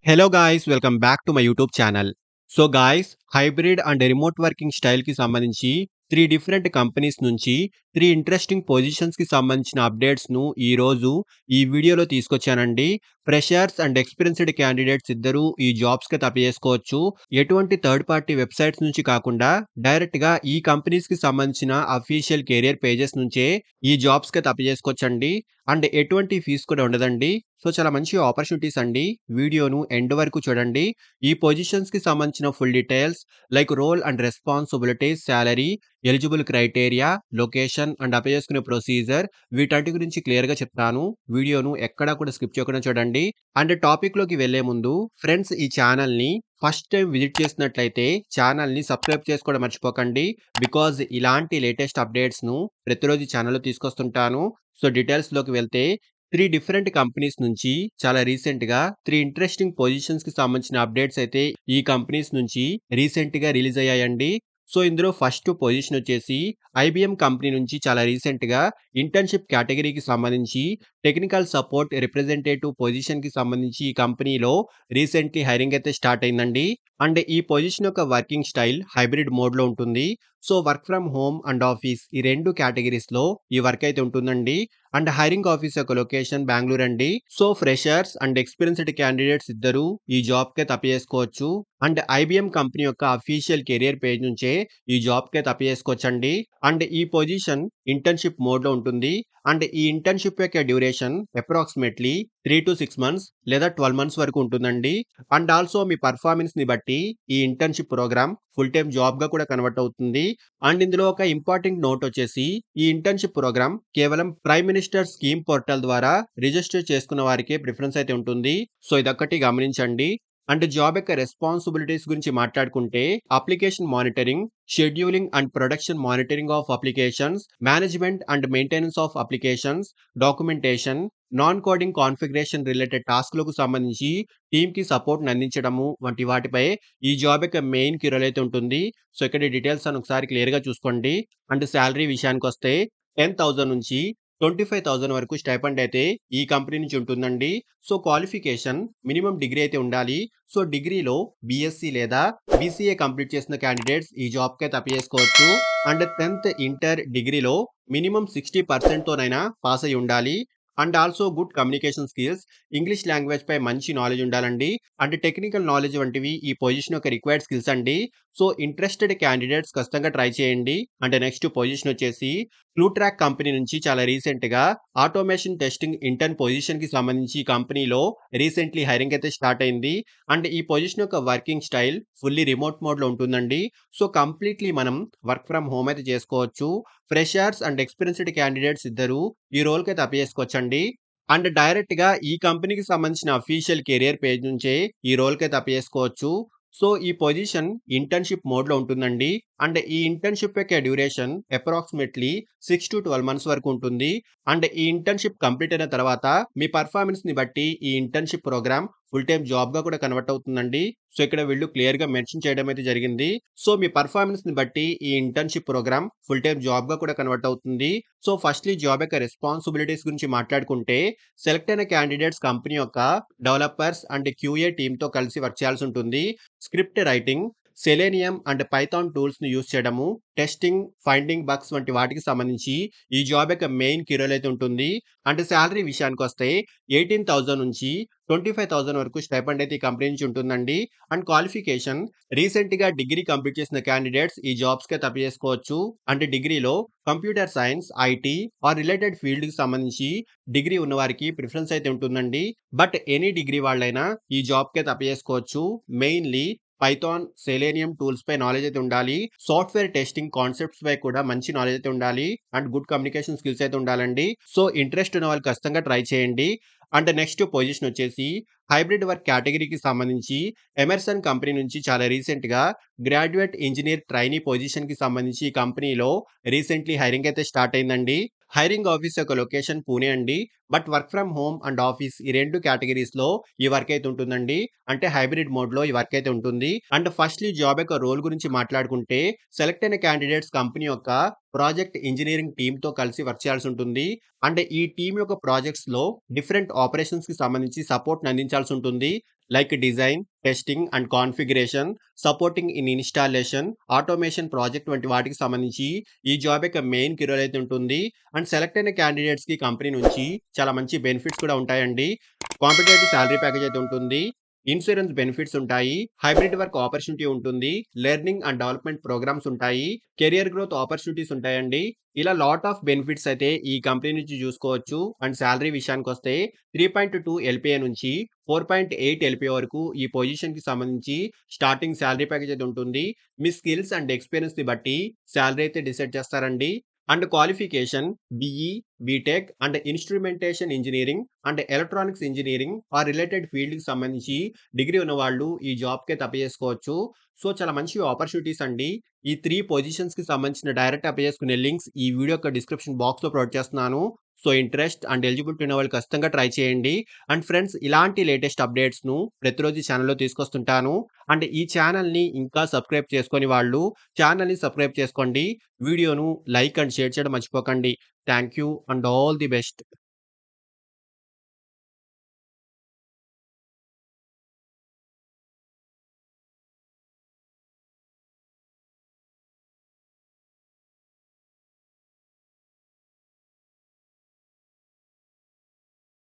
Hello guys, welcome back to my YouTube channel. So guys, hybrid and remote working style కి సంబంధించి 3 different companies నుంచి 3 interesting positions కి సంబంధించిన updates ను ఈ రోజు ఈ వీడియోలో తీసుకొచ్చానండి. ఫ్రెషర్స్ అండ్ ఎక్స్‌పీరియన్స్‌డ్ క్యాండిడేట్స్ ఇద్దరూ ఈ జాబ్స్ కి అప్లై చేసుకోవచ్చు. ఎటువంటి థర్డ్ పార్టీ వెబ్‌సైట్స్ నుంచి కాకుండా డైరెక్ట్ గా ఈ కంపెనీస్ కి సంబంధించిన అఫీషియల్ కెరియర్ పేజెస్ నుంచే ఈ జాబ్స్ కి అప్లై చేసుకోవచ్చండి. అండ్ ఎటువంటి ఫీస్ కూడా ఉండదండి. సో చాలా మంచి ఆపర్చునిటీస్ అండి. వీడియోను ఎండ్ వరకు చూడండి. ఈ పొజిషన్స్‌కి సంబంధించిన full details like role and responsibilities, salary, eligible criteria, location and apply చేసుకునే ప్రొసీజర్ వీటన్నిటి గురించి క్లియర్‌గా చెప్తాను. వీడియోను ఎక్కడా కూడా స్కిప్ చేయకుండా చూడండి. అండ్ టాపిక్‌లోకి వెళ్ళే ముందు ఫ్రెండ్స్ ఈ ఛానల్‌ని ఫస్ట్ టైం విజిట్ చేసినట్లయితే ఛానల్‌ని సబ్స్క్రైబ్ చేసుకోవడం మర్చిపోకండి. బికాజ్ ఇలాంటి లేటెస్ట్ అప్డేట్స్‌ను ప్రతిరోజు ఛానల్‌లో తీసుకొస్తుంటాను. సో డీటెయిల్స్‌లోకి వెళ్తే 3 డిఫరెంట్ కంపెనీస్ నుంచి చాలా రీసెంట్‌గా 3 ఇంట్రెస్టింగ్ పొజిషన్స్‌కి సంబంధించిన అప్డేట్స్ అయితే ఈ కంపెనీస్ నుంచి రీసెంట్‌గా రిలీజ్ అయ్యాయండి. సో ఇందులో ఫస్ట్ పొజిషన్ వచ్చేసి ఐబీఎం కంపెనీ నుంచి చాలా రీసెంట్‌గా ఇంటర్న్‌షిప్ కేటగిరీకి సంబంధించి టెక్నికల్ సపోర్ట్ రిప్రజెంటేటివ్ పొజిషన్‌కి సంబంధించి ఈ కంపెనీలో రీసెంట్‌లీ హైరింగ్ అయితే స్టార్ట్ అయిందండి. అండ్ ఈ పొజిషన్ యొక్క వర్కింగ్ స్టైల్ హైబ్రిడ్ మోడ్‌లో ఉంటుంది. So work from home and office ఈ 2 కేటగిరీస్‌లో ఈ వర్క్ అయితే ఉంటుందండి. అండ్ హైరింగ్ ఆఫీస్ యొక్క లొకేషన్ బెంగుళూరు అండి. So freshers and experienced candidates ఇద్దరూ ఈ జాబ్‌కైతే అప్లై చేసుకోవచ్చు. అండ్ ఐబీఎం కంపెనీ యొక్క అఫీషియల్ కెరియర్ పేజ్ నుంచే ఈ జాబ్‌కైతే అప్లై చేసుకోవచ్చండి. అండ్ ఈ పొజిషన్ ఇంటర్న్‌షిప్ మోడ్‌లో ఉంటుంది. అండ్ ఈ ఇంటర్న్‌షిప్ యొక్క డ్యూరేషన్ అప్రాక్సిమేట్‌లీ 3-6 మంత్స్ లేదా 12 మంత్స్ వరకు ఉంటుందండి. అండ్ ఆల్సో మీ పెర్ఫార్మన్స్‌ని బట్టి ఈ ఇంటర్న్‌షిప్ ప్రోగ్రామ్ ఫుల్ టైమ్ జాబ్‌గా కూడా కన్వర్ట్ అవుతుంది. అండ్ ఇందులో ఒక ఇంపార్టెంట్ నోట్ వచ్చేసి ఈ ఇంటర్న్‌షిప్ ప్రోగ్రామ్ కేవలం ప్రైమ్ మినిస్టర్ స్కీమ్ పోర్టల్ ద్వారా రిజిస్టర్ చేసుకున్న వారికే ప్రిఫరెన్స్ అయితే ఉంటుంది. సో ఇదొక్కటి గమనించండి. అండ్ జాబ్ యొక్క రెస్పాన్సిబిలిటీస్ గురించి మాట్లాడుకుంటే application monitoring, scheduling and production monitoring of applications, management and maintenance of applications, documentation, non coding configuration related టాస్క్‌లకు సంబంధించి టీమ్‌కి సపోర్ట్‌ని అందించడము వంటి వాటిపై ఈ జాబ్ యొక్క మెయిన్ కీ రోల్ అయితే ఉంటుంది. సో ఇక్కడ డీటెయిల్స్ అని ఒకసారి క్లియర్‌గా చూసుకోండి. అండ్ సాలరీ విషయానికొస్తే 10,000 నుంచి 25,000 వరకు స్టైపెండ్ అయితే ఈ కంపెనీ నుంచి ఉంటుందండి. సో క్వాలిఫికేషన్ మినిమమ్ డిగ్రీ అయితే ఉండాలి. సో డిగ్రీలో బీఎస్సీ లేదా బీసీఏ కంప్లీట్ చేసిన క్యాండిడేట్స్ ఈ జాబ్‌కి అయితే అప్లై చేసుకోవచ్చు. అండ్ 10థ్ ఇంటర్ డిగ్రీలో మినిమమ్ 60% తోనైనా పాస్ అయ్యి ఉండాలి. And also good communication skills, English language పై మంచి నాలెడ్జ్ ఉండాలండి. అండ్ టెక్నికల్ నాలెడ్జ్ వంటివి ఈ పొజిషన్ యొక్క రిక్వైర్డ్ స్కిల్స్ అండి. సో ఇంట్రెస్టెడ్ క్యాండిడేట్స్ ఖచ్చితంగా ట్రై చేయండి. అంటే నెక్స్ట్ పొజిషన్ వచ్చేసి ఫ్లూట్రాక్ కంపెనీ నుంచి చాలా రీసెంట్‌గా ఆటోమేషన్ టెస్టింగ్ ఇంటర్న్ పొజిషన్‌కి సంబంధించి ఈ కంపెనీలో రీసెంట్‌లీ హైరింగ్ అయితే స్టార్ట్ అయింది. అండ్ ఈ పొజిషన్ యొక్క వర్కింగ్ స్టైల్ ఫుల్లీ రిమోట్ మోడ్‌లో ఉంటుందండి. సో కంప్లీట్‌లీ మనం వర్క్ ఫ్రమ్ హోమ్ అయితే చేసుకోవచ్చు. ఫ్రెషర్స్ అండ్ ఎక్స్‌పీరియన్స్‌డ్ క్యాండిడేట్స్ ఇద్దరూ ఈ రోల్‌కైతే అప్లై చేసుకోవచ్చండి. అండ్ డైరెక్ట్‌గా ఈ కంపెనీకి సంబంధించిన అఫీషియల్ కెరియర్ పేజ్ నుంచే ఈ రోల్‌కైతే అప్లై చేసుకోవచ్చు. సో ఈ పొజిషన్ ఇంటర్న్‌షిప్ మోడ్‌లో ఉంటుందండి. అండ్ ఈ ఇంటర్న్‌షిప్ యొక్క డ్యూరేషన్ అప్రాక్సిమేట్‌లీ 6-12 మంత్స్ వరకు ఉంటుంది. అండ్ ఈ ఇంటర్న్‌షిప్ కంప్లీట్ అయిన తర్వాత మీ పెర్ఫార్మన్స్‌ని బట్టి ఈ ఇంటర్న్‌షిప్ ప్రోగ్రామ్ ఫుల్ టైమ్ జాబ్‌గా కూడా కన్వర్ట్ అవుతుందండి. సో ఇక్కడ వీళ్ళు క్లియర్‌గా మెన్షన్ చేయడం అయితే జరిగింది. సో మీ పెర్ఫార్మన్స్‌ని బట్టి ఈ ఇంటర్న్‌షిప్ ప్రోగ్రామ్ ఫుల్ టైమ్ జాబ్‌గా కూడా కన్వర్ట్ అవుతుంది. సో ఫస్ట్‌లీ జాబ్ యొక్క రెస్పాన్సిబిలిటీస్ గురించి మాట్లాడుకుంటే సెలెక్ట్ అయిన క్యాండిడేట్స్ కంపెనీ యొక్క డెవలపర్స్ అండ్ క్యూఏ టీమ్‌తో కలిసి వర్క్ చేయాల్సి ఉంటుంది. Script writing, Selenium and Python టూల్స్‌ని యూజ్ చేయడము, టెస్టింగ్, ఫైండింగ్ బగ్స్ వంటి వాటికి సంబంధించి ఈ జాబ్ యొక్క మెయిన్ కీ రోల్ అయితే ఉంటుంది. అండ్ సాలరీ విషయానికొస్తే 18,000 నుంచి 25,000 వరకు స్టైపెండ్ అయితే ఈ కంపెనీ నుంచి ఉంటుందండి. అండ్ క్వాలిఫికేషన్ రీసెంట్‌గా డిగ్రీ కంప్లీట్ చేసిన క్యాండిడేట్స్ ఈ జాబ్స్‌కి అయితే అప్లై చేసుకోవచ్చు. అంటే డిగ్రీలో computer science, IT or related ఫీల్డ్‌కి సంబంధించి డిగ్రీ ఉన్నవారికి ప్రిఫరెన్స్ అయితే ఉంటుందండి. బట్ ఎనీ డిగ్రీ వాళ్ళైనా ఈ జాబ్‌కి అయితే అప్లై చేసుకోవచ్చు. మెయిన్‌లీ పైథాన్, సెలేనియం టూల్స్ పై నాలెడ్జ్ అయితే ఉండాలి. సాఫ్ట్‌వేర్ టెస్టింగ్ కాన్సెప్ట్స్ పై కూడా మంచి నాలెడ్జ్ అయితే ఉండాలి. అండ్ గుడ్ కమ్యూనికేషన్ స్కిల్స్ అయితే ఉండాలండి. సో ఇంట్రెస్ట్ ఉన్న వాళ్ళు ఖచ్చితంగా ట్రై చేయండి. అండ్ నెక్స్ట్ పొజిషన్ వచ్చేసి హైబ్రిడ్ వర్క్ కేటగిరీకి సంబంధించి ఎమర్సన్ కంపెనీ నుంచి చాలా రీసెంట్‌గా గ్రాడ్యుయేట్ ఇంజినీర్ ట్రైనీ పొజిషన్‌కి సంబంధించి ఈ కంపెనీలో రీసెంట్‌లీ హైరింగ్ అయితే స్టార్ట్ అయిందండి. హైరింగ్ ఆఫీస్ యొక్క లొకేషన్ పూణే అండి. But work from home and office ఈ 2 కేటగిరీస్‌లో ఈ వర్క్ అయితే ఉంటుందండి. అంటే హైబ్రిడ్ మోడ్‌లో ఈ వర్క్ అయితే ఉంటుంది. అండ్ ఫస్ట్‌లీ జాబ్ యొక్క రోల్ గురించి మాట్లాడుకుంటే సెలెక్ట్ అయిన క్యాండిడేట్స్ కంపెనీ యొక్క ప్రాజెక్ట్ ఇంజినీరింగ్ టీమ్‌తో కలిసి వర్క్ చేయాల్సి ఉంటుంది. అంటే ఈ టీమ్ యొక్క ప్రాజెక్ట్స్‌లో డిఫరెంట్ ఆపరేషన్స్‌కి సంబంధించి సపోర్ట్‌ని అందించాల్సి ఉంటుంది. like design, testing and configuration, supporting in installation, automation project వంటి వాటికి సంబంధించి ఈ జాబ్ యొక్క మెయిన్‌కి రోల్ అయితే ఉంటుంది. అండ్ సెలెక్ట్ అయిన క్యాండిడేట్స్‌కి కంపెనీ నుంచి చాలా మంచి బెనిఫిట్స్ కూడా ఉంటాయండి. కాంపిటేటివ్ సాలరీ ప్యాకేజ్ అయితే ఉంటుంది. ఇన్స్యూరెన్స్ బెనిఫిట్స్ ఉంటాయి. హైబ్రిడ్ వర్క్ ఆపర్చునిటీ ఉంటుంది. లెర్నింగ్ అండ్ డెవలప్‌మెంట్ ప్రోగ్రామ్స్ ఉంటాయి. కెరియర్ గ్రోత్ ఆపర్చునిటీస్ ఉంటాయండి. ఇలా లాట్ ఆఫ్ బెనిఫిట్స్ అయితే ఈ కంపెనీ నుంచి చూసుకోవచ్చు. అండ్ సాలరీ విషయానికొస్తే 3.2 ఎల్‌పిఏ నుంచి 4.8 ఎల్‌పిఏ వరకు ఈ పొజిషన్‌కి సంబంధించి స్టార్టింగ్ సాలరీ ప్యాకేజ్ అయితే ఉంటుంది. మీ స్కిల్స్ అండ్ ఎక్స్‌పీరియన్స్‌ని బట్టి సాలరీ అయితే డిసైడ్ చేస్తారండి. And qualification BE, BTech and instrumentation engineering and electronics engineering related ఫీల్డ్‌కి సంబంధించి డిగ్రీ ఉన్నవాళ్ళు ఈ జాబ్‌కైతే అప్లై చేసుకోవచ్చు. సో, చాలా మంచి ఆపర్చునిటీస్ అండి. ఈ 3 పొజిషన్స్‌కి సంబంధించిన డైరెక్ట్ అప్లై చేసుకునే లింక్స్ ఈ వీడియో యొక్క డిస్క్రిప్షన్ బాక్స్‌లో ప్రొవైడ్ చేస్తున్నాను. సో, ఇంట్రెస్ట్ అండ్ ఎలిజిబిలిటీ ఉన్నవాళ్ళు ఖచ్చితంగా ట్రై చేయండి. అండ్ ఫ్రెండ్స్, ఇలాంటి లేటెస్ట్ అప్డేట్స్‌ను ప్రతిరోజు ఈ ఛానెల్‌లో తీసుకొస్తుంటాను. అండ్ ఈ ఛానెల్‌ని ఇంకా సబ్స్క్రైబ్ చేసుకోని వాళ్ళు ఛానెల్‌ని సబ్స్క్రైబ్ చేసుకోండి. వీడియోను లైక్ అండ్ షేర్ చేయడం మర్చిపోకండి. Thank you and all the best.